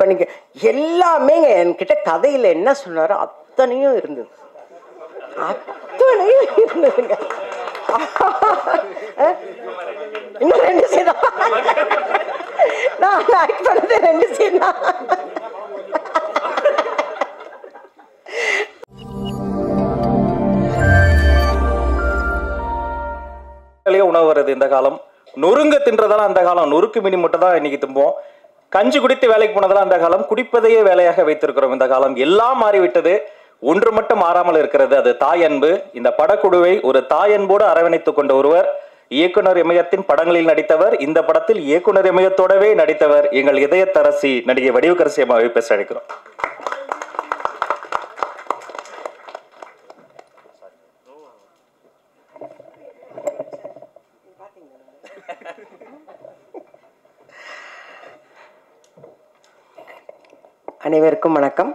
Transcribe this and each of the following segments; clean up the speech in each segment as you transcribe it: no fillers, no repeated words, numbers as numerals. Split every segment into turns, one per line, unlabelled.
பண்ணிக்க எல்லாமே என்கிட்ட கதையில் என்ன சொன்னாரோ அத்தனையும் இருந்தது, அத்தனையும் இருந்ததுங்க. இன்னும் 2 சீன் நான் ஆக்ட் பண்ணது 2 சீன் தான்.
உணவு வருது இந்த காலம், நொறுங்க தின்றதெல்லாம் அந்த காலம், நொறுக்கு மினி மட்டும் தான் இன்னைக்கு தும்போம். கஞ்சி குடித்து வேலைக்கு போனதெல்லாம் அந்த காலம், குடிப்பதையே வேலையாக வைத்திருக்கிறோம் இந்த காலம். எல்லாம் மாறிவிட்டது, ஒன்று மட்டும் மாறாமல் இருக்கிறது, அது தாய் அன்பு. இந்த படக்குழுவை ஒரு தாய் அன்போடு அரவணைத்துக் கொண்ட ஒருவர், இயக்குனர் இமயத்தின் படங்களில் நடித்தவர், இந்த படத்தில் இயக்குனர் இமயத்தோடவே நடித்தவர், எங்கள் இதயத்தரசி நடிகை வடிவுக்கரசி அம்மாவை பேச அழைக்கிறோம்.
அனைவருக்கும் வணக்கம்.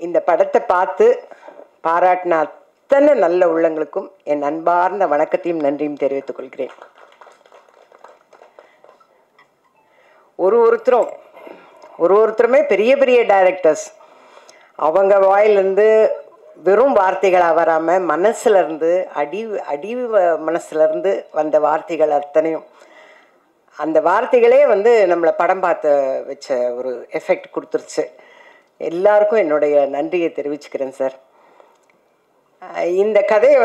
இந்த படத்தை பார்த்து பாராட்டின அத்தனை நல்ல உள்ளங்களுக்கும் என் அன்பார்ந்த வணக்கத்தையும் நன்றியும் தெரிவித்துக் கொள்கிறேன். ஒருத்தருமே பெரிய பெரிய டைரக்டர்ஸ், அவங்க வாயிலிருந்து வெறும் வார்த்தைகளாக வராமல் மனசுலேருந்து அடி மனசுலேருந்து வந்த வார்த்தைகள் அத்தனையும், அந்த வார்த்தைகளே நம்மளை படம் பார்த்து வச்ச ஒரு எஃபெக்ட் கொடுத்துருச்சு. எல்லாருக்கும் என்னுடைய நன்றியை தெரிவிச்சுக்கிறேன் சார். இந்த கதையை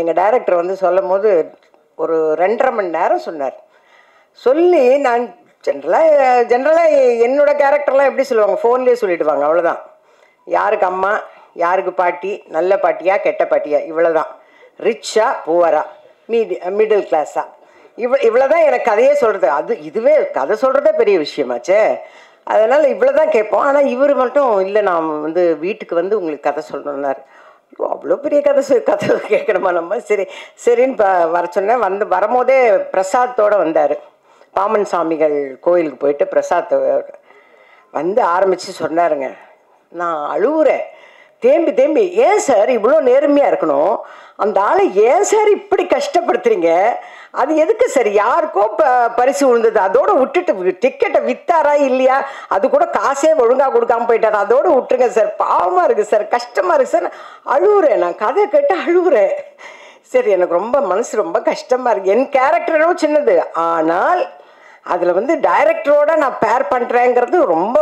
எங்கள் டைரக்டர் சொல்லும் போது ஒரு 2.5 மணி நேரம் சொன்னார். சொல்லி நான் ஜென்ரலாக என்னோட கேரக்டர்லாம் எப்படி சொல்லுவாங்க, ஃபோன்லேயே சொல்லிவிடுவாங்க, அவ்வளோதான். யாருக்கு அம்மா, யாருக்கு பாட்டி, நல்ல பாட்டியா கெட்ட பாட்டியா, இவ்வளோதான். ரிச்சா புவரா, மிடில் கிளாஸா, இவ்வளோதான் எனக்கு கதையே சொல்கிறது. இதுவே கதை சொல்கிறதே பெரிய விஷயமாச்சே, அதனால் இவ்வளோ தான் கேட்போம். ஆனால் இவர் மட்டும் இல்லை, நான் வீட்டுக்கு உங்களுக்கு கதை சொல்லணுன்னார். அவ்வளோ பெரிய கதை கேட்கணுமா நம்ம? சரின்னு வர சொன்னேன். வரும்போதே பிரசாத்தோடு வந்தார். பாமன் சாமிகள் கோயிலுக்கு போயிட்டு பிரசாத்தை ஆரம்பித்து சொன்னாருங்க. நான் அழுவுறேன் தேம்பி. ஏன் சார் இவ்வளோ நேர்மையாக இருக்கணும்? அந்த ஆளை ஏன் சார் இப்படி கஷ்டப்படுத்துறீங்க? அது எதுக்கு சார்? யாருக்கோ பரிசு விழுந்தது, அதோடு விட்டுட்டு டிக்கெட்டை விற்றாரா இல்லையா, அது கூட காசே ஒழுங்காக கொடுக்காம போயிட்டார், அதோடு விட்டுருங்க சார். பாவமாக இருக்குது சார், கஷ்டமாக இருக்குது சார். அழுவுறேன், நான் கதை கேட்டு அழுவுறேன். சரி, எனக்கு ரொம்ப மனசு ரொம்ப கஷ்டமாக இருக்குது. என் கேரக்டரும் சின்னது, ஆனால் அதில் டைரக்டரோட நான் பேர் பண்ணுறேங்கிறது ரொம்ப,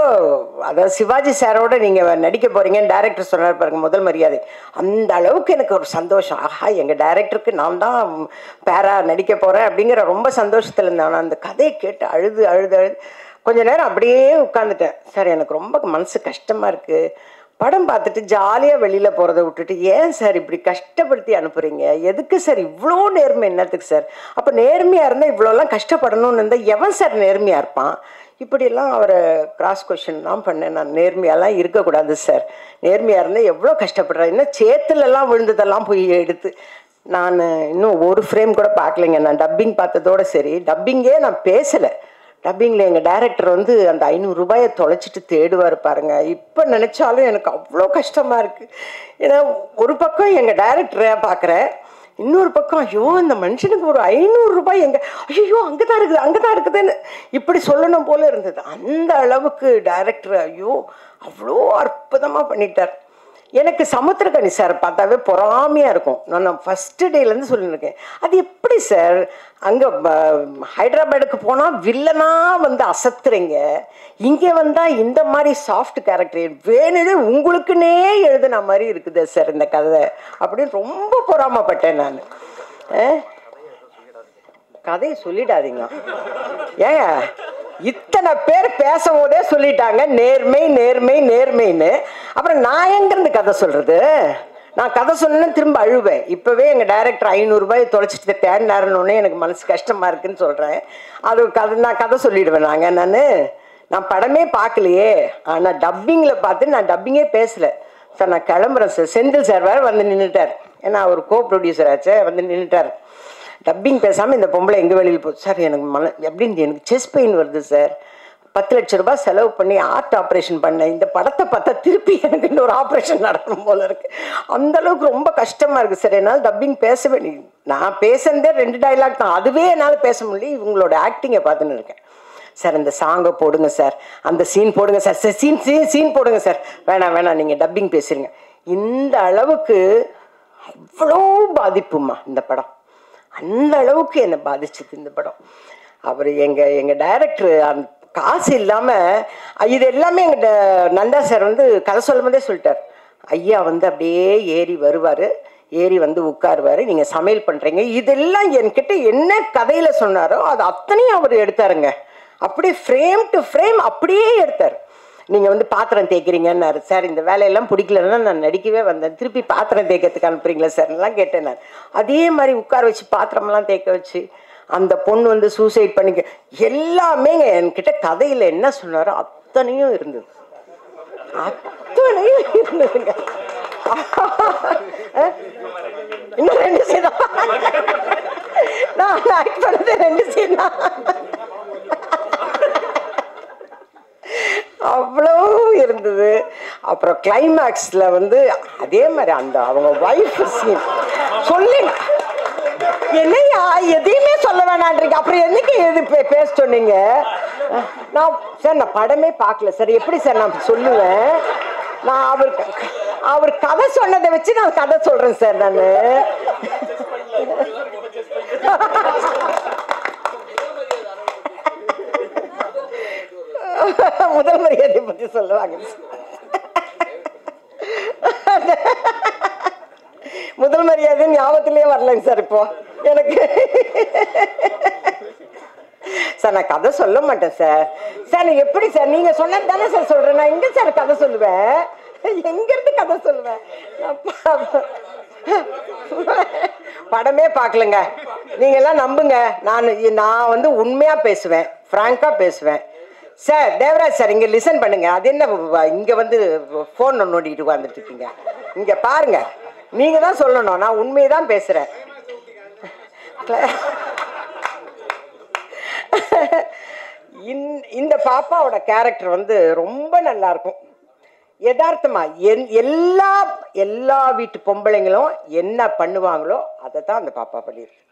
அதாவது சிவாஜி சாரோட நீங்கள் நடிக்க போகிறீங்கன்னு டைரக்டர் சொன்னார் பாருங்க, முதல் மரியாதை. அந்த அளவுக்கு எனக்கு ஒரு சந்தோஷம். ஆஹா, எங்கள் டைரக்டருக்கு நான் தான் பேராக நடிக்க போகிறேன் அப்படிங்கிற ரொம்ப சந்தோஷத்தில் இருந்தேன். ஆனால் அந்த கதையை கேட்டு அழுது கொஞ்ச நேரம் அப்படியே உட்காந்துட்டேன். சார் எனக்கு ரொம்ப மனசு கஷ்டமாக இருக்குது. படம் பார்த்துட்டு ஜாலியாக வெளியில் போகிறத விட்டுட்டு ஏன் சார் இப்படி கஷ்டப்படுத்தி அனுப்புகிறீங்க? எதுக்கு சார் இவ்வளோ நேர்மை? என்னத்துக்கு சார்? அப்போ நேர்மையாக இருந்தால் இவ்வளோலாம் கஷ்டப்படணும்னு இருந்தால் எவன் சார் நேர்மையாக இருப்பான்? இப்படியெல்லாம் அவரை கிராஸ் கொஷின் தான் பண்ணேன். நான் நேர்மையாலாம் இருக்கக்கூடாது சார், நேர்மையாக இருந்தால் எவ்வளோ கஷ்டப்படுறேன், இன்னும் சேத்துலலாம் விழுந்ததெல்லாம் போய் எடுத்து நான் இன்னும் ஒரு ஃப்ரேம் கூட பார்க்கலைங்க. நான் டப்பிங் பார்த்ததோடு சரி, டப்பிங்கே நான் பேசலை. டப்பிங்கில் எங்கள் டைரக்டர் அந்த 500 ரூபாயை தொலைச்சிட்டு தேடுவார் பாருங்க. இப்போ நினச்சாலும் எனக்கு அவ்வளோ கஷ்டமாக இருக்குது. ஏன்னா ஒரு பக்கம் எங்கள் டைரக்டரை பார்க்குறேன், இன்னொரு பக்கம் ஐயோ இந்த மனுஷனுக்கு ஒரு 500 ரூபாய் எங்கே, ஐயோ அங்கே தான் இருக்குதுன்னு இப்படி சொல்லணும் போல இருந்தது. அந்த அளவுக்கு டைரக்டர் ஐயோ அவ்வளோ அற்புதமாக பண்ணிட்டார். எனக்கு சமுத்திரக்கனி சார் பார்த்தாவே பொறாமையாக இருக்கும். நான் ஃபஸ்ட்டு டேலேருந்து சொல்லியிருக்கேன், அது எப்படி சார் அங்கே ஹைதராபாடுக்கு போனால் வில்லனாக அசத்துறீங்க, இங்கே வந்தால் இந்த மாதிரி சாஃப்ட் கேரக்டர் வேணுன்னு உங்களுக்குன்னே எழுதுன மாதிரி இருக்குது சார் இந்த கதை அப்படின்னு ரொம்ப பொறாமப்பட்டேன் நான். கதையை சொல்லிடாதீங்க ஏங்க, இத்தனை பேர் பேசும்போதே சொல்லிட்டாங்க நேர்மை நேர்மை நேர்மைன்னு. அப்புறம் நான் எங்கேருந்து கதை சொல்கிறது? நான் கதை சொன்னேன்னு திரும்ப அழுவேன். இப்போவே எங்கள் டைரக்டர் 500 ரூபாயை தொலைச்சிட்டு தேடினாருன்னொன்னே எனக்கு மனசு கஷ்டமாக இருக்குன்னு சொல்கிறேன். அது நான் கதை சொல்லிவிடுவேன். நான் படமே பார்க்கலையே, ஆனால் டப்பிங்கில் பார்த்து நான் டப்பிங்கே பேசலை சார். நான் கிளம்புறேன் சார். செந்தில் சார் வேறு நின்றுட்டார், ஏன்னா அவர் கோ ப்ரொடியூசர் ஆச்சே, நின்றுட்டார். டப்பிங் பேசாமல் இந்த பொம்பளை எங்கே வெளியில் போகுது சார், எனக்கு எப்படின்னு எனக்கு செஸ்ட் பெயின் வருது சார், 10 லட்ச ரூபாய் செலவு பண்ணி ஆர்ட் ஆப்ரேஷன் பண்ணேன், இந்த படத்தை பார்த்தா திருப்பி எனக்கு இன்னொரு ஆப்ரேஷன் நடக்கணும் போல இருக்குது, அந்தளவுக்கு ரொம்ப கஷ்டமாக இருக்குது சார், என்னால் டப்பிங் பேசவே. நான் பேசுனதே 2 டைலாக் தான், அதுவே என்னால் பேச முடியல. இவங்களோட ஆக்டிங்கை பார்த்துன்னு இருக்கேன். சார் இந்த சாங்கை போடுங்க சார், அந்த சீன் போடுங்க சார், சீன் போடுங்க சார், வேணாம் நீங்கள் டப்பிங் பேசுறீங்க. இந்த அளவுக்கு அவ்வளோ பாதிப்புமா இந்த படம், அந்த அளவுக்கு என்னை பாதிச்சது இந்த படம். அவர் எங்கள் டைரக்டர் அந்த காசு இல்லாமல் இது எல்லாமே எங்கள் நந்தா சார் வந்து கதை சொல்லும் போதே சொல்லிட்டார், ஐயா வந்து அப்படியே ஏறி வருவார், ஏறி வந்து உட்காருவார், நீங்கள் சமையல் பண்ணுறீங்க, இதெல்லாம் என்கிட்ட என்ன கதையில் சொன்னாரோ அது அத்தனையும் அவர் எடுத்தாருங்க. அப்படியே ஃப்ரேம் டு ஃப்ரேம் அப்படியே எடுத்தார். நீங்கள் வந்து பாத்திரம் தேய்க்கிறீங்கன்னாரு, சார் இந்த வேலையெல்லாம் பிடிக்கலன்னா நான் நடிக்கவே வந்தேன், திருப்பி பாத்திரம் தேய்க்கிறதுக்கு அனுப்புறீங்களா சார்லாம் கேட்டேன் நான். அதே மாதிரி உட்கார வச்சு பாத்திரம்லாம் தேய்க்க வச்சு அந்த பொண்ணு வந்து சூசைட் பண்ணிக்க எல்லாமே என்கிட்ட கதையில் என்ன சொன்னாரோ அத்தனையும் இருந்தது, அத்தனையும் இருந்ததுங்க. இன்னும் 2 சீன் நான் ஆக்ட் பண்ணது 2 சீன் தான். அவ்வளோ இருந்தது. அப்புறம் கிளைமேக்ஸில் வந்து அதே மாதிரி அந்த அவங்க ஒய்ஃப் சீன் சொல்லி என்னையா எதையுமே சொல்ல வேணான்றீங்க, அப்புறம் என்னைக்கு எது பேச சொன்னீங்க? நான் சார் நான் படமே பார்க்கல சார், எப்படி சார் நான் சொல்லுவேன்? நான் அவர் கதை சொன்னதை வச்சு நான் கதை சொல்றேன் சார். நான் முதல் மரியாதை பத்தி சொல்லுவாங்க. முதல் மரியாதை ஞாபகத்திலேயே வரலைங்க சார் இப்போ எனக்கு. சார் நான் கதை சொல்ல மாட்டேன் சார். சார் எப்படி சார் நீங்க சொன்னது தானே சார் சொல்றேன், நான் எங்க சார் கதை சொல்லுவேன்? எங்க இருந்து கதை சொல்லுவேன்? படமே பார்க்கலங்க, நீங்க எல்லாம் நம்புங்க. நான் வந்து உண்மையா பேசுவேன், பிராங்கா பேசுவேன். சார் தேவராஜ் சார் இங்க லிசன் பண்ணுங்க. அது என்ன இங்க வந்து போன் நோண்டிட்டு உட்கார்ந்துட்டு இருக்கீங்க? இங்க பாருங்க, நீங்க தான் சொல்லணும், நான் உண்மையை தான் பேசுறேன். இந்த பாப்பாவோட கேரக்டர் வந்து ரொம்ப நல்லா இருக்கும், யதார்த்தமா. எல்லா வீட்டு பொம்பளைங்களும் என்ன பண்ணுவாங்களோ அதை தான் அந்த பாப்பா பண்ணியிருக்கு,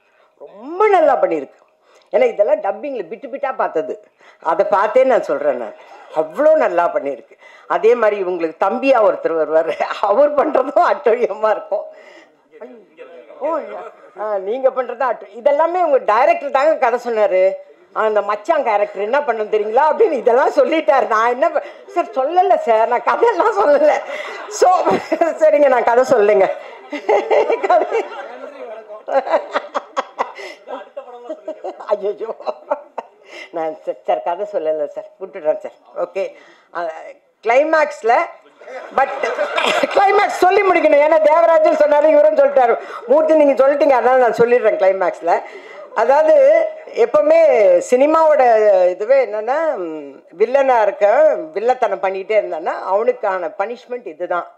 ரொம்ப நல்லா பண்ணியிருக்கு. ஏன்னா இதெல்லாம் டப்பிங்கில் பிட்டா பார்த்தது, அதை பார்த்தே நான் சொல்கிறேன். நான் அவ்வளோ நல்லா பண்ணியிருக்கு. அதே மாதிரி இவங்களுக்கு தம்பியா ஒருத்தர் வருவார், அவர் பண்ணுறதும் அட்டழியமாக இருக்கும். நீங்கள் பண்ணுறதும் இதெல்லாமே உங்கள் டைரக்டர் தாங்க கதை சொன்னார். அந்த மச்சான் கேரக்டர் என்ன பண்ணணும் தெரியுங்களா அப்படின்னு இதெல்லாம் சொல்லிட்டார். நான் என்ன சார் சொல்லலை சார், நான் கதையெல்லாம் சொல்லலை. ஸோ சரிங்க, நான் கதை சொல்லுங்க. கதை ஐயோ நான் சார் கதை சொல்லலை சார், விட்டுடுறேன் சார். ஓகே, கிளைமேக்ஸில் பட் கிளைமேக்ஸ் சொல்லி முடிக்கணும். ஏன்னா தேவராஜன் சொன்னார், இவரும் சொல்லிட்டாரு, மூர்த்தி நீங்கள் சொல்லிட்டீங்க, அதனால நான் சொல்லிடுறேன். கிளைமேக்ஸில் அதாவது எப்பவுமே சினிமாவோட இதுவே என்னன்னா, வில்லனாக இருக்க வில்லத்தனம் பண்ணிக்கிட்டே இருந்தான்னா அவனுக்கான பனிஷ்மெண்ட் இதுதான்.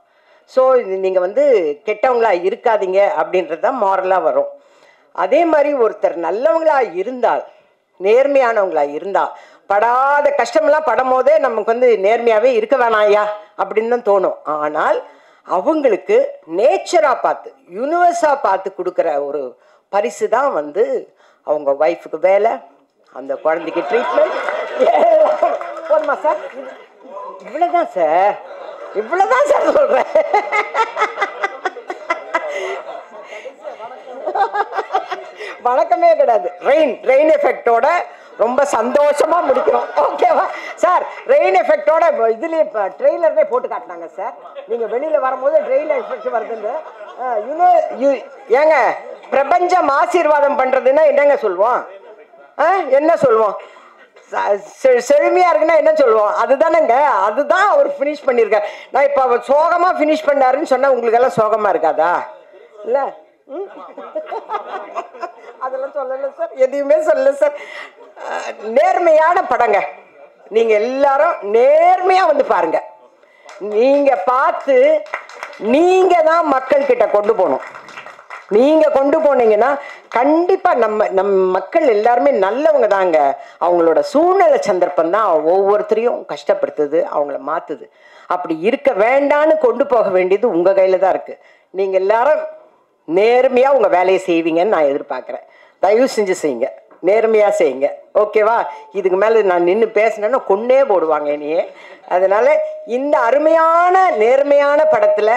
ஸோ நீங்கள் வந்து கெட்டவங்களா இருக்காதீங்க அப்படின்றது தான் மாரலாக வரும். அதே மாதிரி ஒருத்தர் நல்லவங்களா இருந்தால், நேர்மையானவங்களா இருந்தால், படாத கஷ்டமெல்லாம் படும் போதே நமக்கு வந்து நேர்மையாகவே இருக்க வேணாயா அப்படின்னு தான் தோணும். ஆனால் அவங்களுக்கு நேச்சராக பார்த்து, யூனிவர்ஸாக பார்த்து கொடுக்குற ஒரு பரிசு தான் வந்து அவங்க ஒய்ஃபுக்கு வேலை, அந்த குழந்தைக்கு ட்ரீட்மெண்ட். போதுமா சார்? இவ்வளோதான் சார், இவ்வளோதான் சார் சொல்கிறேன். வணக்கமே கிடையாது. ரெயின் எஃபெக்டோட ரொம்ப சந்தோஷமா முடிக்கிறோம். ஓகேவா சார்? ரெயின் எஃபெக்டோட இதுலயே ட்ரெய்லர்லே போட்டு காட்டினாங்க சார். நீங்க வெளியில வரும்போது ட்ரெயின் எஃபெக்ட் வருதுன்னு. ஏங்க பிரபஞ்சம் ஆசீர்வாதம் பண்றதுன்னா என்னங்க சொல்லுவோம்? என்ன சொல்லுவோம்? செழுமையா இருக்குன்னா என்ன சொல்லுவோம்? அதுதானங்க, அதுதான் அவர் ஃபினிஷ் பண்ணியிருக்காரு. நான் இப்போ அவர் சோகமா ஃபினிஷ் பண்ணாருன்னு சொன்னா உங்களுக்கு எல்லாம் சோகமா இருக்காதா? இல்ல அதெல்லாம் சொல்லல சார், எதையுமே சொல்லல சார். நேர்மையான படங்க, நீங்க எல்லாரும் நேர்மையா வந்து பாருங்க. நீங்க பார்த்து நீங்க தான் மக்கள் கிட்ட கொண்டு போகணும். நீங்க கொண்டு போனீங்கன்னா கண்டிப்பா நம்ம மக்கள் எல்லாருமே நல்லவங்க தாங்க. அவங்களோட சூழ்நிலை சந்தர்ப்பம் தான் ஒவ்வொருத்தரையும் கஷ்டப்படுத்துது, அவங்கள மாத்துது. அப்படி இருக்க வேண்டான்னு கொண்டு போக வேண்டியது உங்க கையில தான் இருக்கு. நீங்க எல்லாரும் நேர்மையா உங்க வேலையை செய்வீங்கன்னு நான் எதிர்பார்க்கிறேன். தயவு செஞ்சு செய்யுங்க. நேர்மையாக செய்யுங்க. ஓகேவா? இதுக்கு மேலே நான் நின்று பேசினேன்னா கொன்னே போடுவாங்க என்னையே. அதனால் இந்த அருமையான நேர்மையான படத்தில்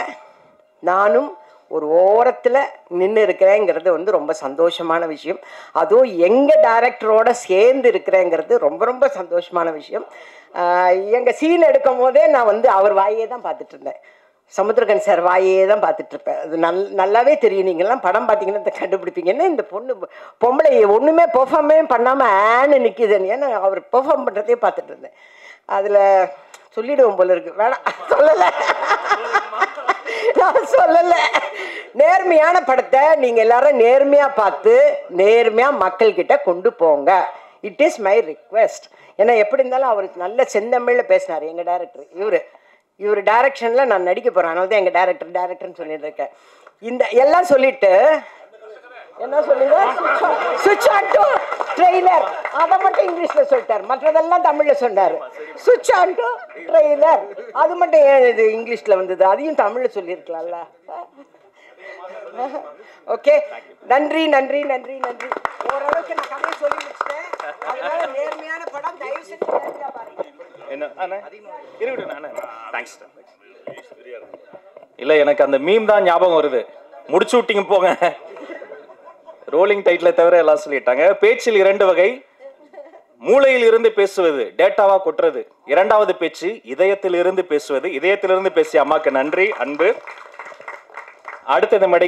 நானும் ஒரு ஓரத்தில் நின்று இருக்கிறேங்கிறது வந்து ரொம்ப சந்தோஷமான விஷயம். அதுவும் எங்கள் டைரக்டரோட சேர்ந்து இருக்கிறேங்கிறது ரொம்ப ரொம்ப சந்தோஷமான விஷயம். எங்கள் சீன் எடுக்கும் போதே நான் வந்து அவர் வாயே தான் பார்த்துட்டு இருந்தேன். சமுத்திரகன் சார் வாயே தான் பார்த்துட்ருப்பேன். அது நல்லாவே தெரியும். நீங்கள்லாம் படம் பார்த்தீங்கன்னா கண்டுபிடிப்பீங்கன்னா இந்த பொம்பளை ஒன்றுமே பெர்ஃபார்மே பண்ணாமல் ஆன்னு நிற்கிதுன்னு. ஏன்னா அவர் பெர்ஃபார்ம் பண்ணுறதே பார்த்துட்டு இருந்தேன். அதில் சொல்லிவிடுவோம் போல இருக்கு. வேணாம், சொல்லலை, நான் சொல்லலை. நேர்மையான படத்தை நீங்கள் எல்லாரும் நேர்மையாக பார்த்து நேர்மையாக மக்கள்கிட்ட கொண்டு போங்க. It is my request. ஏன்னா எப்படி இருந்தாலும் அவருக்கு நல்ல செந்தமிழில் பேசினார் எங்கள் டைரக்டர். இவர் டைரக்ஷனில் நான் நடிக்க போகிறேன். அதனால தான் எங்கள் டைரக்டர்னு சொல்லிட்டு இருக்கேன். இந்த எல்லாம் சொல்லிட்டு என்ன சொல்லுங்க, சுவிட்ச் ஆன் டு ட்ரெய்லர், அதை மட்டும் இங்கிலீஷில் சொல்லிட்டார், மற்றதெல்லாம் தமிழில் சொன்னார். சுவிட்ச் ஆன் டு ட்ரெய்லர் அது மட்டும் ஏன் இது இங்கிலீஷில் வந்தது? அதையும் தமிழில் சொல்லியிருக்கலாம்ல. ஓகே, நன்றி நன்றி நன்றி நன்றி. ஓரளவுக்கு நான் கதையை சொல்லி முடிச்சிட்டேன். அதனால நேர்மையான படம் தயவு செஞ்சு நேர்மையாக பாருங்க.
இல்ல, எனக்கு அந்த மீம் தான் ஞாபகம் வருது. முடிச்சு விட்டீங்க போங்க. ரோலிங் டைட்டிலை தவிர எல்லாம் சொல்லிட்டாங்க. பேச்சில் 2 வகை. மூளையில் இருந்து பேசுவது, டேட்டாவா கொட்டுறது. 2வது பேச்சு இதயத்தில் இருந்து பேசுவது. இதயத்திலிருந்து பேசிய அம்மாக்கு நன்றி, அன்பு. அடுத்தது மேடை